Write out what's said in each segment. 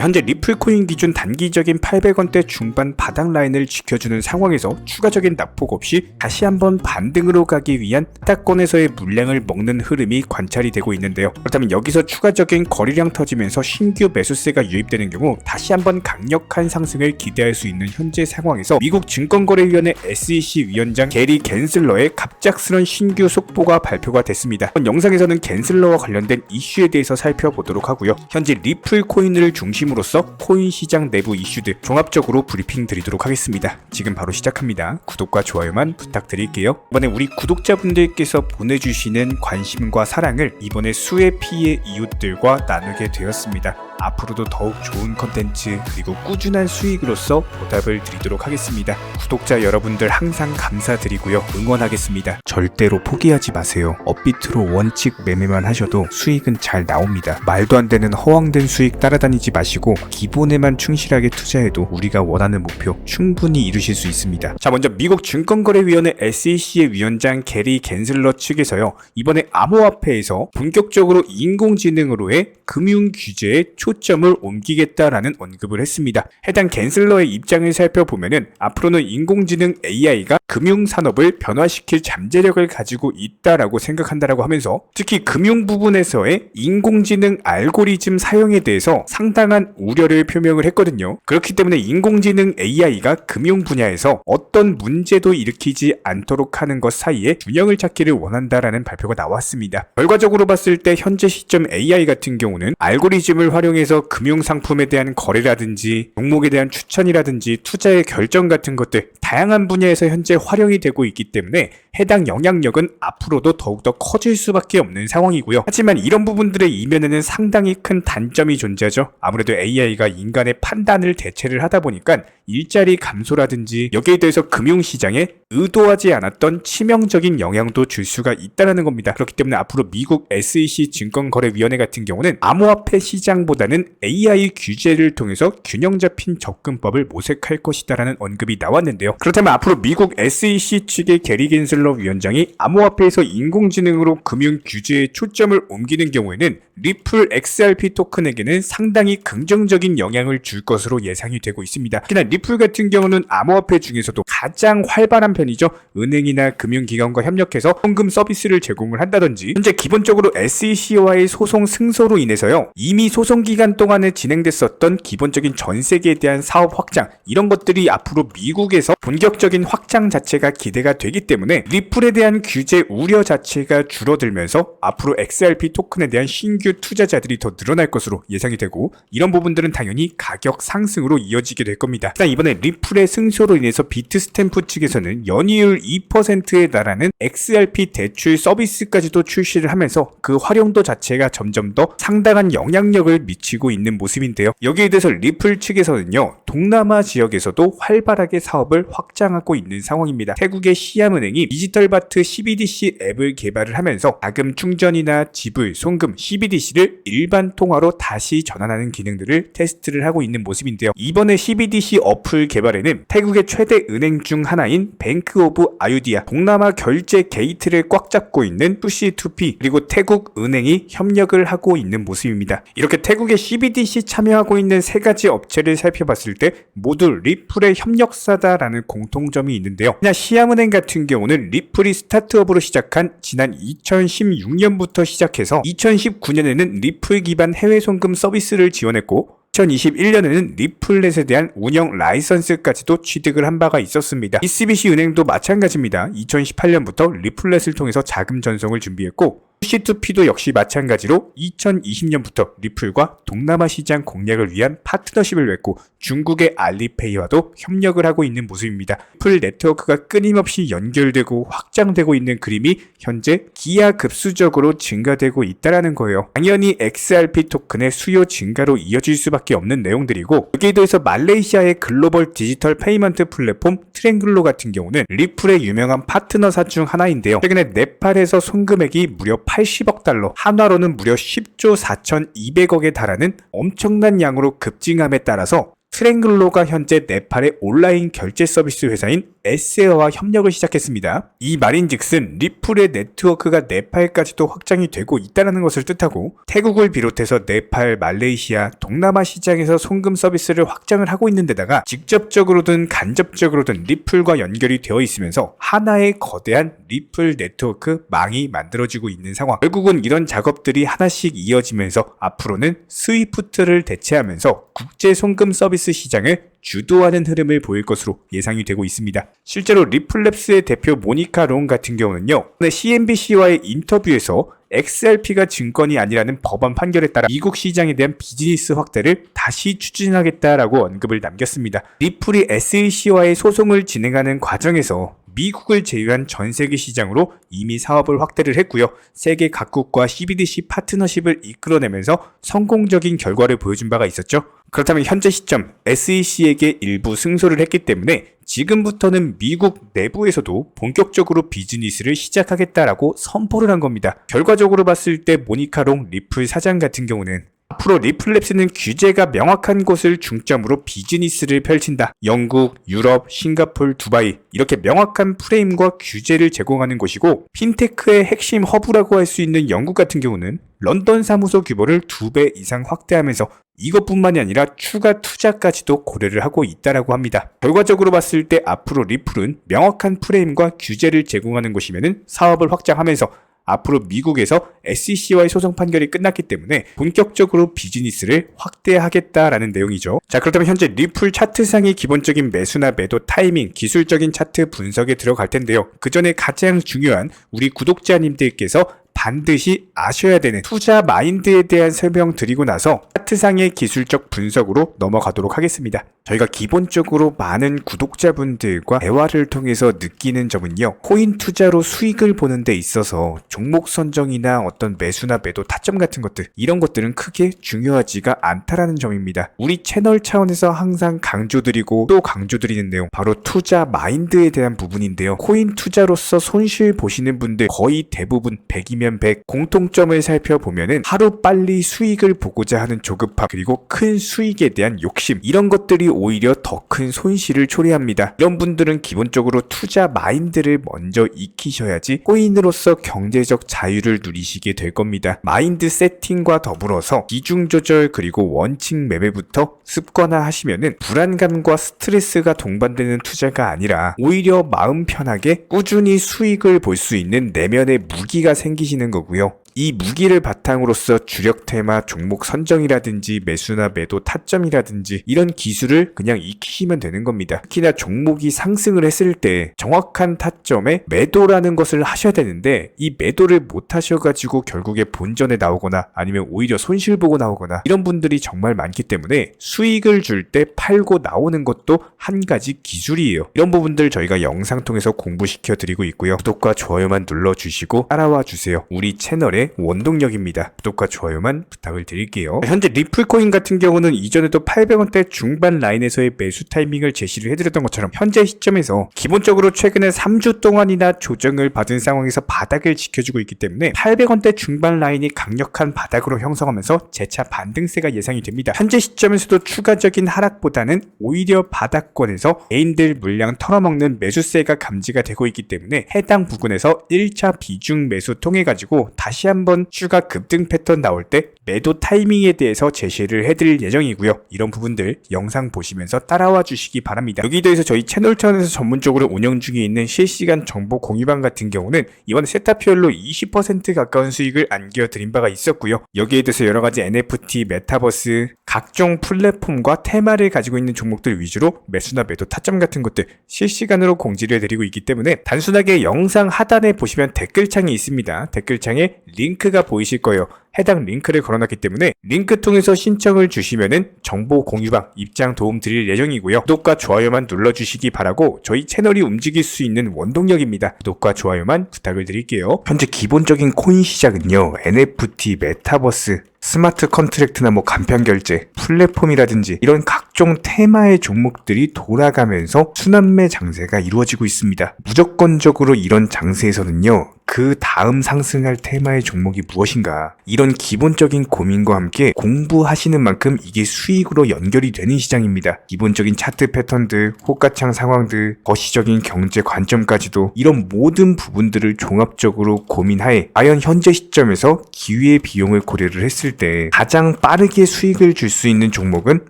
현재 리플코인 기준 단기적인 800원대 중반 바닥 라인을 지켜주는 상황에서 추가적인 낙폭 없이 다시 한번 반등으로 가기 위한 하단권에서의 물량을 먹는 흐름이 관찰이 되고 있는데요. 그렇다면 여기서 추가적인 거래량 터지면서 신규 매수세가 유입되는 경우 다시 한번 강력한 상승을 기대할 수 있는 현재 상황에서 미국 증권거래위원회 SEC 위원장 게리 겐슬러의 갑작스런 신규 속보가 발표가 됐습니다. 이번 영상에서는 겐슬러와 관련된 이슈에 대해서 살펴보도록 하고요. 현재 리플 코인을 중심으로써 코인 시장 내부 이슈들 종합적으로 브리핑 드리도록 하겠습니다. 지금 바로 시작합니다. 구독과 좋아요만 부탁드릴게요. 이번에 우리 구독자분들께서 보내주시는 관심과 사랑을 이번에 수혜 피해 이웃들과 나누게 되었습니다. 앞으로도 더욱 좋은 컨텐츠 그리고 꾸준한 수익으로서 보답을 드리도록 하겠습니다. 구독자 여러분들 항상 감사드리고요. 응원하겠습니다. 절대로 포기하지 마세요. 업비트로 원칙 매매만 하셔도 수익은 잘 나옵니다. 말도 안 되는 허황된 수익 따라다니지 마시고 기본에만 충실하게 투자해도 우리가 원하는 목표 충분히 이루실 수 있습니다. 자, 먼저 미국 증권거래위원회 SEC의 위원장 게리 겐슬러 측에서요. 이번에 암호화폐에서 본격적으로 인공지능으로의 금융 규제에 초점을 옮기겠다라는 언급을 했습니다. 해당 겐슬러의 입장을 살펴보면은 앞으로는 인공지능 AI가 금융산업을 변화시킬 잠재력을 가지고 있다라고 생각한다라고 하면서 특히 금융 부분에서의 인공지능 알고리즘 사용에 대해서 상당한 우려를 표명을 했거든요. 그렇기 때문에 인공지능 AI가 금융 분야에서 어떤 문제도 일으키지 않도록 하는 것 사이에 균형을 찾기를 원한다라는 발표가 나왔습니다. 결과적으로 봤을 때 현재 시점 AI 같은 경우는 알고리즘을 활용해서 금융상품에 대한 거래라든지 종목에 대한 추천이라든지 투자의 결정 같은 것들 다양한 분야에서 현재 활용이 되고 있기 때문에 해당 영향력은 앞으로도 더욱더 커질 수밖에 없는 상황이고요. 하지만 이런 부분들의 이면에는 상당히 큰 단점이 존재하죠. 아무래도 AI가 인간의 판단을 대체를 하다 보니까 일자리 감소라든지 여기에 대해서 금융시장에 의도하지 않았던 치명적인 영향도 줄 수가 있다는 겁니다. 그렇기 때문에 앞으로 미국 SEC 증권거래위원회 같은 경우는 암호화폐 시장보다는 AI 규제를 통해서 균형 잡힌 접근법을 모색할 것이다라는 언급이 나왔는데요. 그렇다면 앞으로 미국 SEC 측의 게리 겐슬러 위원장이 암호화폐에서 인공지능으로 금융 규제에 초점을 옮기는 경우에는 리플 XRP 토큰에게는 상당히 긍정적인 영향을 줄 것으로 예상이 되고 있습니다. 특히나 리플 같은 경우는 암호화폐 중에서도 가장 활발한 편이죠. 은행이나 금융기관과 협력해서 현금 서비스를 제공을 한다든지 현재 기본적으로 SEC와의 소송 승소로 인해서요. 이미 소송 기간 동안에 진행됐었던 기본적인 전 세계에 대한 사업 확장 이런 것들이 앞으로 미국에서 본격적인 확장 자체가 기대가 되기 때문에 리플에 대한 규제 우려 자체가 줄어들면서 앞으로 XRP 토큰에 대한 신규 투자자들이 더 늘어날 것으로 예상이 되고 이런 부분들은 당연히 가격 상승으로 이어지게 될 겁니다. 일단 이번에 리플의 승소로 인해서 비트스탬프 측에서는 연이율 2%에 달하는 XRP 대출 서비스까지도 출시를 하면서 그 활용도 자체가 점점 더 상당한 영향력을 미치고 있는 모습인데요. 여기에 대해서 리플 측에서는요. 동남아 지역에서도 활발하게 사업을 확장하고 있는 상황입니다. 태국의 시암은행이 디지털바트 CBDC 앱을 개발을 하면서 자금 충전이나 지불, 송금, CBDC를 일반 통화로 다시 전환하는 기능들을 테스트를 하고 있는 모습인데요. 이번에 CBDC 어플 개발에는 태국의 최대 은행 중 하나인 뱅크 오브 아유디아, 동남아 결제 게이트를 꽉 잡고 있는 푸시2P 그리고 태국 은행이 협력을 하고 있는 모습입니다. 이렇게 태국의 CBDC 참여하고 있는 세 가지 업체를 살펴봤을 때 모두 리플의 협력사다라는 공통점이 있는데요. 그냥 시암은행 같은 경우는 리플이 스타트업으로 시작한 지난 2016년부터 시작해서 2019년에는 리플 기반 해외 송금 서비스를 지원했고 2021년에는 리플렛에 대한 운영 라이선스까지도 취득을 한 바가 있었습니다. ECBC 은행도 마찬가지입니다. 2018년부터 리플렛을 통해서 자금 전송을 준비했고 C2P도 역시 마찬가지로 2020년부터 리플과 동남아 시장 공략을 위한 파트너십을 맺고 중국의 알리페이와도 협력을 하고 있는 모습입니다. 리플 네트워크가 끊임없이 연결되고 확장되고 있는 그림이 현재 기하급수적으로 증가되고 있다는 거예요. 당연히 XRP 토큰의 수요 증가로 이어질 수밖에 없는 내용들이고 여기에 더해서 말레이시아의 글로벌 디지털 페이먼트 플랫폼 트랭글로 같은 경우는 리플의 유명한 파트너사 중 하나인데요. 최근에 네팔에서 송금액이 무려 80억 달러, 한화로는 무려 10조 4,200억에 달하는 엄청난 양으로 급증함에 따라서 트랭글로가 현재 네팔의 온라인 결제 서비스 회사인 에스웨어와 협력을 시작했습니다. 이 말인즉슨 리플의 네트워크가 네팔까지도 확장이 되고 있다는 것을 뜻하고 태국을 비롯해서 네팔, 말레이시아, 동남아 시장에서 송금 서비스를 확장을 하고 있는 데다가 직접적으로든 간접적으로든 리플과 연결이 되어 있으면서 하나의 거대한 리플 네트워크 망이 만들어지고 있는 상황. 결국은 이런 작업들이 하나씩 이어지면서 앞으로는 스위프트를 대체하면서 국제 송금 서비스 시장을 주도하는 흐름을 보일 것으로 예상이 되고 있습니다. 실제로 리플랩스의 대표 모니카 롱 같은 경우는요, CNBC와의 인터뷰에서 XRP가 증권이 아니라는 법원 판결에 따라 미국 시장에 대한 비즈니스 확대를 다시 추진하겠다라고 언급을 남겼습니다. 리플이 SEC와의 소송을 진행하는 과정에서 미국을 제외한 전 세계 시장으로 이미 사업을 확대를 했고요. 세계 각국과 CBDC 파트너십을 이끌어내면서 성공적인 결과를 보여준 바가 있었죠. 그렇다면 현재 시점 SEC에게 일부 승소를 했기 때문에 지금부터는 미국 내부에서도 본격적으로 비즈니스를 시작하겠다라고 선포를 한 겁니다. 결과적으로 봤을 때 모니카 롱 리플 사장 같은 경우는 앞으로 리플랩스는 규제가 명확한 곳을 중점으로 비즈니스를 펼친다. 영국, 유럽, 싱가폴, 두바이 이렇게 명확한 프레임과 규제를 제공하는 곳이고 핀테크의 핵심 허브라고 할 수 있는 영국 같은 경우는 런던 사무소 규모를 2배 이상 확대하면서 이것뿐만이 아니라 추가 투자까지도 고려를 하고 있다라고 합니다. 결과적으로 봤을 때 앞으로 리플은 명확한 프레임과 규제를 제공하는 곳이면은 사업을 확장하면서 앞으로 미국에서 SEC와의 소송 판결이 끝났기 때문에 본격적으로 비즈니스를 확대하겠다라는 내용이죠. 자, 그렇다면 현재 리플 차트상의 기본적인 매수나 매도 타이밍, 기술적인 차트 분석에 들어갈 텐데요. 그 전에 가장 중요한 우리 구독자님들께서 반드시 아셔야 되는 투자 마인드에 대한 설명 드리고 나서 차트상의 기술적 분석으로 넘어가도록 하겠습니다. 저희가 기본적으로 많은 구독자분들과 대화를 통해서 느끼는 점은요, 코인 투자로 수익을 보는 데 있어서 종목 선정이나 어떤 매수나 매도 타점 같은 것들, 이런 것들은 크게 중요하지가 않다라는 점입니다. 우리 채널 차원에서 항상 강조드리고 또 강조드리는 내용, 바로 투자 마인드에 대한 부분인데요. 코인 투자로서 손실 보시는 분들 거의 대부분 100이면 100, 공통점을 살펴보면은 하루 빨리 수익을 보고자 하는 조급함, 그리고 큰 수익에 대한 욕심, 이런 것들이 오히려 더 큰 손실을 초래합니다. 이런 분들은 기본적으로 투자 마인드를 먼저 익히셔야지 코인으로서 경제적 자유를 누리시게 될 겁니다. 마인드 세팅과 더불어서 비중 조절 그리고 원칙 매매부터 습관화 하시면은 불안감과 스트레스가 동반되는 투자가 아니라 오히려 마음 편하게 꾸준히 수익을 볼 수 있는 내면의 무기가 생기시는 거고요. 이 무기를 바탕으로서 주력 테마 종목 선정이라든지 매수나 매도 타점이라든지 이런 기술을 그냥 익히시면 되는 겁니다. 특히나 종목이 상승을 했을 때 정확한 타점에 매도라는 것을 하셔야 되는데 이 매도를 못 하셔가지고 결국에 본전에 나오거나 아니면 오히려 손실 보고 나오거나 이런 분들이 정말 많기 때문에 수익을 줄 때 팔고 나오는 것도 한 가지 기술이에요. 이런 부분들 저희가 영상 통해서 공부시켜 드리고 있고요. 구독과 좋아요만 눌러주시고 따라와 주세요. 우리 채널에 원동력입니다. 구독과 좋아요만 부탁을 드릴게요. 현재 리플코인 같은 경우는 이전에도 800원대 중반 라인에서의 매수 타이밍을 제시를 해드렸던 것처럼 현재 시점에서 기본적으로 최근에 3주 동안이나 조정을 받은 상황에서 바닥을 지켜주고 있기 때문에 800원대 중반 라인이 강력한 바닥으로 형성하면서 재차 반등세가 예상이 됩니다. 현재 시점에서도 추가적인 하락보다는 오히려 바닥권에서 개인들 물량 털어먹는 매수세가 감지가 되고 있기 때문에 해당 부근에서 1차 비중 매수 통해 가지고 다시 한번 추가 급등 패턴 나올 때 매도 타이밍에 대해서 제시를 해드릴 예정이고요. 이런 부분들 영상 보시면서 따라와 주시기 바랍니다. 여기에 대해서 저희 채널 차원에서 전문적으로 운영 중에 있는 실시간 정보 공유방 같은 경우는 이번에 세타피얼로 20% 가까운 수익을 안겨드린 바가 있었고요. 여기에 대해서 여러가지 NFT, 메타버스, 각종 플랫폼과 테마를 가지고 있는 종목들 위주로 매수나 매도 타점 같은 것들 실시간으로 공지를 해드리고 있기 때문에 단순하게 영상 하단에 보시면 댓글창이 있습니다. 댓글창에 링크가 보이실 거예요. 해당 링크를 걸어놨기 때문에 링크 통해서 신청을 주시면은 정보 공유방 입장 도움 드릴 예정이고요. 구독과 좋아요만 눌러주시기 바라고 저희 채널이 움직일 수 있는 원동력입니다. 구독과 좋아요만 부탁을 드릴게요. 현재 기본적인 코인 시장은요, NFT, 메타버스, 스마트 컨트랙트나 간편 결제, 플랫폼이라든지 이런 각종 테마의 종목들이 돌아가면서 순환매 장세가 이루어지고 있습니다. 무조건적으로 이런 장세에서는요, 그 다음 상승할 테마의 종목이 무엇인가, 이런 기본적인 고민과 함께 공부하시는 만큼 이게 수익으로 연결이 되는 시장입니다. 기본적인 차트 패턴들, 호가창 상황들, 거시적인 경제 관점까지도 이런 모든 부분들을 종합적으로 고민하에 과연 현재 시점에서 기회의 비용을 고려를 했을 때 가장 빠르게 수익을 줄 수 있는 종목은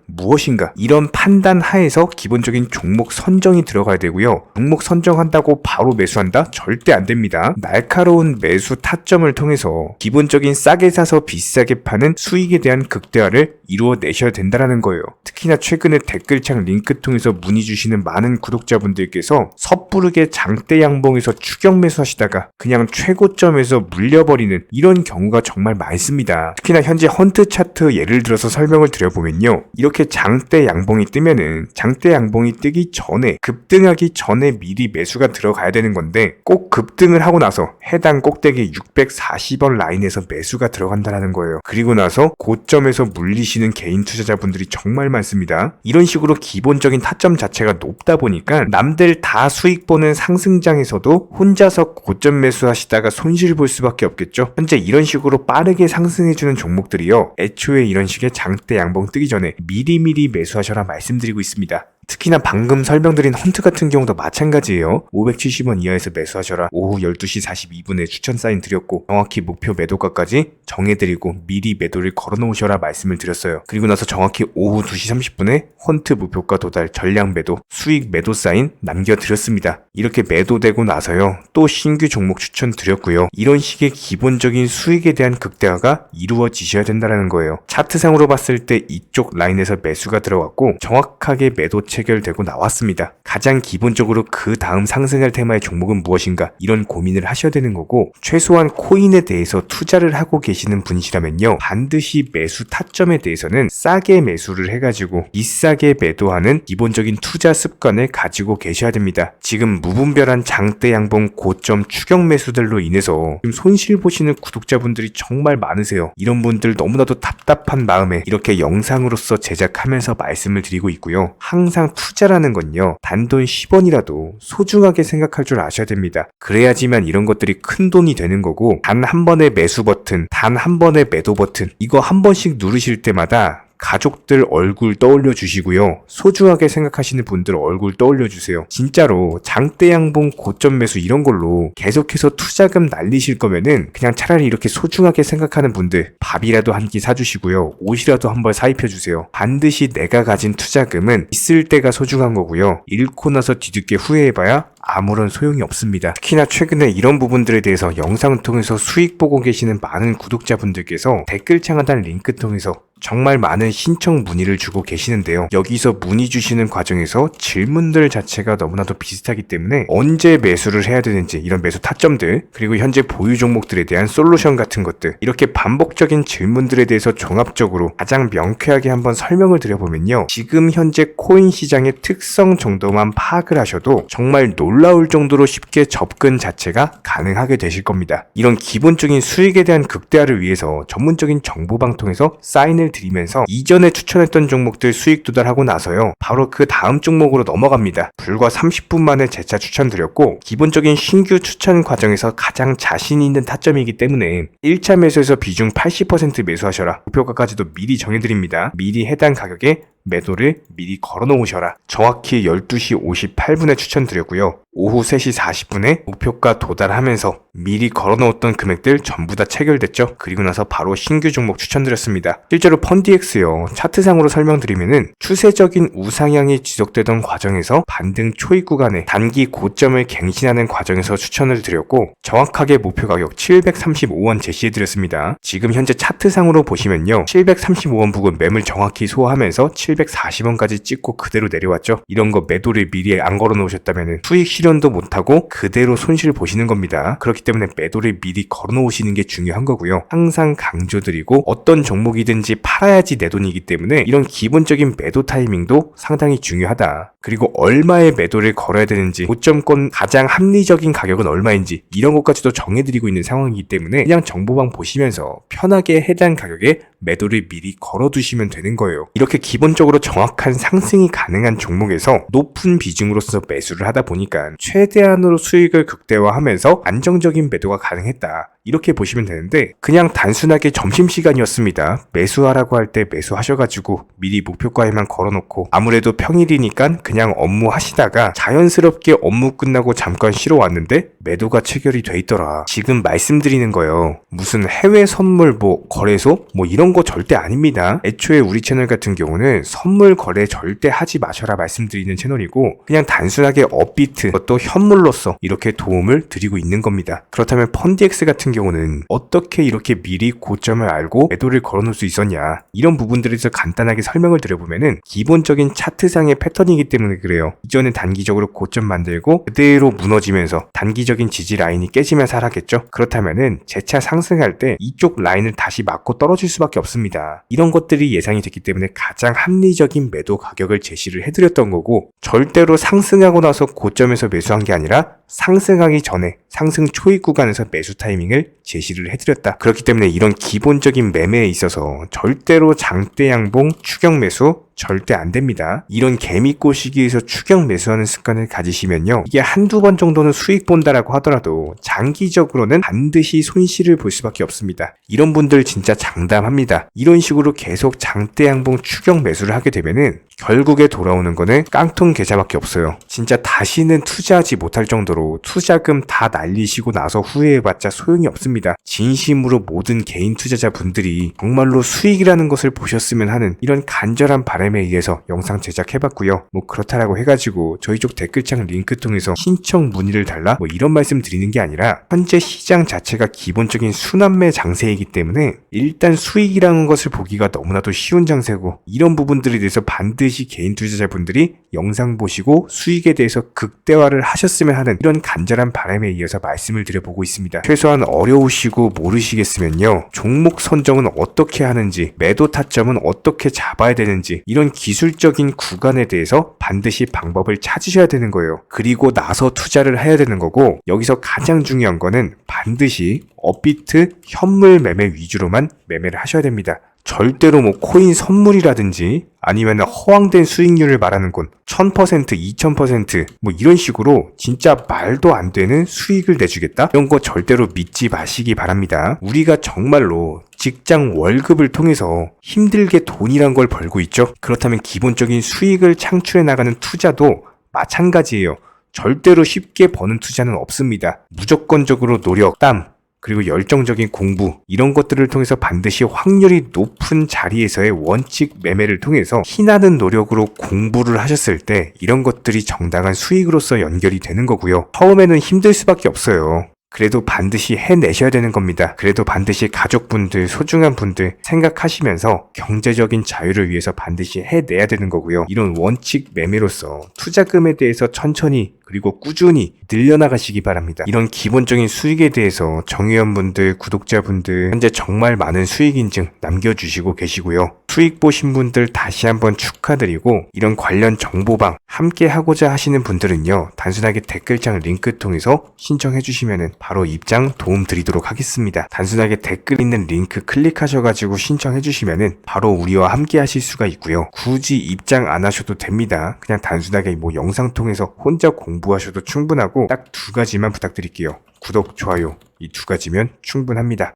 무엇인가, 이런 판단 하에서 기본적인 종목 선정이 들어가야 되고요. 종목 선정한다고 바로 매수한다? 절대 안 됩니다. 날카로운 매수 타점을 통해서 기본적인 싸게 사서 비싸게 파는 수익에 대한 극대화를 이루어내셔야 된다는 거예요. 특히나 최근에 댓글창 링크 통해서 문의 주시는 많은 구독자분들께서 섣부르게 장대 양봉에서 추격 매수하시다가 그냥 최고점에서 물려버리는 이런 경우가 정말 많습니다. 특히나 현재 헌트 차트 예를 들어서 설명을 드려보면요, 이렇게 장대 양봉이 뜨면은 장대 양봉이 뜨기 전에, 급등하기 전에 미리 매수가 들어가야 되는 건데, 꼭 급등을 하고 나서 해당 꼭대기 640원 라인에서 매수가 들어간다는 거예요. 그리고 나서 고점에서 물리시는 개인 투자자분들이 정말 많습니다. 이런 식으로 기본적인 타점 자체가 높다 보니까 남들 다 수익 보는 상승장에서도 혼자서 고점 매수하시다가 손실 볼 수밖에 없겠죠. 현재 이런 식으로 빠르게 상승해주는 종목들이요, 애초에 이런 식의 장대 양봉 뜨기 전에 미리미리 매수하셔라 말씀드리고 있습니다. 특히나 방금 설명드린 헌트 같은 경우도 마찬가지예요. 570원 이하에서 매수하셔라. 오후 12시 42분에 추천 사인 드렸고 정확히 목표 매도가까지 정해드리고 미리 매도를 걸어놓으셔라 말씀을 드렸어요. 그리고 나서 정확히 오후 2시 30분에 헌트 목표가 도달 전량 매도, 수익 매도 사인 남겨드렸습니다. 이렇게 매도되고 나서요, 또 신규 종목 추천 드렸고요. 이런 식의 기본적인 수익에 대한 극대화가 이루어지셔야 된다는 거예요. 차트상으로 봤을 때 이쪽 라인에서 매수가 들어갔고 정확하게 매도 체결되고 나왔습니다. 가장 기본적으로 그 다음 상승할 테마의 종목은 무엇인가, 이런 고민을 하셔야 되는 거고, 최소한 코인에 대해서 투자를 하고 계시는 분이시라면요, 반드시 매수 타점에 대해서는 싸게 매수를 해가지고 비싸게 매도하는 기본적인 투자 습관을 가지고 계셔야 됩니다. 지금 무분별한 장대 양봉 고점 추격 매수들로 인해서 지금 손실 보시는 구독자분들이 정말 많으세요. 이런 분들 너무나도 답답한 마음에 이렇게 영상으로서 제작하면서 말씀을 드리고 있고요. 항상 투자라는 건요, 단돈 10원이라도 소중하게 생각할 줄 아셔야 됩니다. 그래야지만 이런 것들이 큰 돈이 되는 거고, 단 한 번의 매수 버튼, 단 한 번의 매도 버튼, 이거 한 번씩 누르실 때마다 가족들 얼굴 떠올려 주시고요, 소중하게 생각하시는 분들 얼굴 떠올려 주세요. 진짜로 장대 양봉 고점 매수 이런 걸로 계속해서 투자금 날리실 거면은 그냥 차라리 이렇게 소중하게 생각하는 분들 밥이라도 한 끼 사주시고요, 옷이라도 한 벌 사입혀 주세요. 반드시 내가 가진 투자금은 있을 때가 소중한 거고요, 잃고 나서 뒤늦게 후회해봐야 아무런 소용이 없습니다. 특히나 최근에 이런 부분들에 대해서 영상을 통해서 수익 보고 계시는 많은 구독자분들께서 댓글창 하단 링크 통해서 정말 많은 신청 문의를 주고 계시는데요. 여기서 문의 주시는 과정에서 질문들 자체가 너무나도 비슷하기 때문에 언제 매수를 해야 되는지, 이런 매수 타점들, 그리고 현재 보유 종목들에 대한 솔루션 같은 것들, 이렇게 반복적인 질문들에 대해서 종합적으로 가장 명쾌하게 한번 설명을 드려보면요, 지금 현재 코인 시장의 특성 정도만 파악을 하셔도 정말 놀라울 정도로 쉽게 접근 자체가 가능하게 되실 겁니다. 이런 기본적인 수익에 대한 극대화를 위해서 전문적인 정보방 통해서 사인을 드리면서 이전에 추천했던 종목들 수익 도달하고 나서요, 바로 그 다음 종목으로 넘어갑니다. 불과 30분 만에 재차 추천드렸고, 기본적인 신규 추천 과정에서 가장 자신 있는 타점이기 때문에 1차 매수에서 비중 80% 매수하셔라, 목표가까지도 미리 정해드립니다. 미리 해당 가격에 매도를 미리 걸어놓으셔라. 정확히 12시 58분에 추천드렸고요. 오후 3시 40분에 목표가 도달하면서 미리 걸어놓았던 금액들 전부 다 체결됐죠. 그리고 나서 바로 신규 종목 추천드렸습니다. 실제로 펀디엑스요, 차트상으로 설명드리면은 추세적인 우상향이 지속되던 과정에서 반등 초입 구간에 단기 고점을 갱신하는 과정에서 추천을 드렸고, 정확하게 목표 가격 735원 제시해드렸습니다. 지금 현재 차트상으로 보시면요, 735원 부근 매물 정확히 소화하면서 740원까지 찍고 그대로 내려왔죠. 이런 거 매도를 미리 안 걸어 놓으셨다면 수익 실현도 못하고 그대로 손실을 보시는 겁니다. 그렇기 때문에 매도를 미리 걸어 놓으시는 게 중요한 거고요. 항상 강조드리고, 어떤 종목이든지 팔아야지 내 돈이기 때문에 이런 기본적인 매도 타이밍도 상당히 중요하다. 그리고 얼마의 매도를 걸어야 되는지, 고점권 가장 합리적인 가격은 얼마인지, 이런 것까지도 정해드리고 있는 상황이기 때문에 그냥 정보방 보시면서 편하게 해당 가격에 매도를 미리 걸어두시면 되는 거예요. 이렇게 기본적으로 정확한 상승이 가능한 종목에서 높은 비중으로서 매수를 하다 보니까 최대한으로 수익을 극대화하면서 안정적인 매도가 가능했다. 이렇게 보시면 되는데 그냥 단순하게 점심시간이었습니다. 매수하라고 할 때 매수하셔가지고 미리 목표가에만 걸어놓고 아무래도 평일이니까 그냥 업무 하시다가 자연스럽게 업무 끝나고 잠깐 쉬러 왔는데 매도가 체결이 돼 있더라. 지금 말씀드리는 거예요. 무슨 해외 선물 거래소 이런 거 절대 아닙니다. 애초에 우리 채널 같은 경우는 선물 거래 절대 하지 마셔라 말씀드리는 채널이고 그냥 단순하게 업비트 또 현물로서 이렇게 도움을 드리고 있는 겁니다. 그렇다면 펀디엑스 같은 경우는 어떻게 이렇게 미리 고점을 알고 매도를 걸어놓을 수 있었냐, 이런 부분들에 대해서 간단하게 설명을 드려보면은 기본적인 차트상의 패턴이기 때문에 그래요. 이전에 단기적으로 고점 만들고 그대로 무너지면서 단기적인 지지 라인이 깨지면서 하락했죠. 그렇다면은 재차 상승할 때 이쪽 라인을 다시 맞고 떨어질 수밖에 없습니다. 이런 것들이 예상이 됐기 때문에 가장 합리적인 매도 가격을 제시를 해드렸던 거고, 절대로 상승하고 나서 고점에서 매수한 게 아니라 상승하기 전에 상승 초입 구간에서 매수 타이밍을 제시를 해드렸다. 그렇기 때문에 이런 기본적인 매매에 있어서 절대로 장대 양봉 추격 매수 절대 안 됩니다. 이런 개미꼬 시기에서 추격 매수하는 습관을 가지시면요, 이게 한두 번 정도는 수익 본다라고 하더라도 장기적으로는 반드시 손실을 볼 수밖에 없습니다. 이런 분들 진짜 장담합니다. 이런 식으로 계속 장대 양봉 추격 매수를 하게 되면은 결국에 돌아오는 거는 깡통 계좌밖에 없어요. 진짜 다시는 투자하지 못할 정도로 투자금 다 날리시고 나서 후회해봤자 소용이 없습니다. 진심으로 모든 개인 투자자분들이 정말로 수익이라는 것을 보셨으면 하는 이런 간절한 바람에 의해서 영상 제작해봤고요. 그렇다라고 해가지고 저희 쪽 댓글창 링크 통해서 신청 문의를 달라 이런 말씀 드리는 게 아니라 현재 시장 자체가 기본적인 순환매 장세이기 때문에 일단 수익이라는 것을 보기가 너무나도 쉬운 장세고, 이런 부분들에 대해서 반드시 개인 투자자분들이 영상 보시고 수익에 대해서 극대화를 하셨으면 하는 이런 간절한 바람에 이어서 말씀을 드려보고 있습니다. 최소한 어려우시고 모르시겠으면요, 종목 선정은 어떻게 하는지, 매도 타점은 어떻게 잡아야 되는지, 이런 기술적인 구간에 대해서 반드시 방법을 찾으셔야 되는 거예요. 그리고 나서 투자를 해야 되는 거고, 여기서 가장 중요한 거는 반드시 업비트 현물 매매 위주로만 매매를 하셔야 됩니다. 절대로 코인 선물이라든지 아니면 허황된 수익률을 말하는 건 1000%, 2000% 이런 식으로 진짜 말도 안 되는 수익을 내주겠다? 이런 거 절대로 믿지 마시기 바랍니다. 우리가 정말로 직장 월급을 통해서 힘들게 돈이란 걸 벌고 있죠. 그렇다면 기본적인 수익을 창출해 나가는 투자도 마찬가지예요. 절대로 쉽게 버는 투자는 없습니다. 무조건적으로 노력, 땀, 그리고 열정적인 공부, 이런 것들을 통해서 반드시 확률이 높은 자리에서의 원칙 매매를 통해서 희나는 노력으로 공부를 하셨을 때 이런 것들이 정당한 수익으로서 연결이 되는 거고요. 처음에는 힘들 수밖에 없어요. 그래도 반드시 해내셔야 되는 겁니다. 그래도 반드시 가족분들, 소중한 분들 생각하시면서 경제적인 자유를 위해서 반드시 해내야 되는 거고요. 이런 원칙 매매로서 투자금에 대해서 천천히 그리고 꾸준히 늘려나가시기 바랍니다. 이런 기본적인 수익에 대해서 정의원분들, 구독자분들 현재 정말 많은 수익 인증 남겨주시고 계시고요. 수익 보신 분들 다시 한번 축하드리고, 이런 관련 정보방 함께 하고자 하시는 분들은요, 단순하게 댓글창 링크 통해서 신청해 주시면 바로 입장 도움 드리도록 하겠습니다. 단순하게 댓글 있는 링크 클릭하셔가지고 신청해 주시면 바로 우리와 함께 하실 수가 있고요. 굳이 입장 안 하셔도 됩니다. 그냥 단순하게 영상 통해서 혼자 공부하셔도 충분하고 딱 두 가지만 부탁드릴게요. 구독, 좋아요, 이 두 가지면 충분합니다.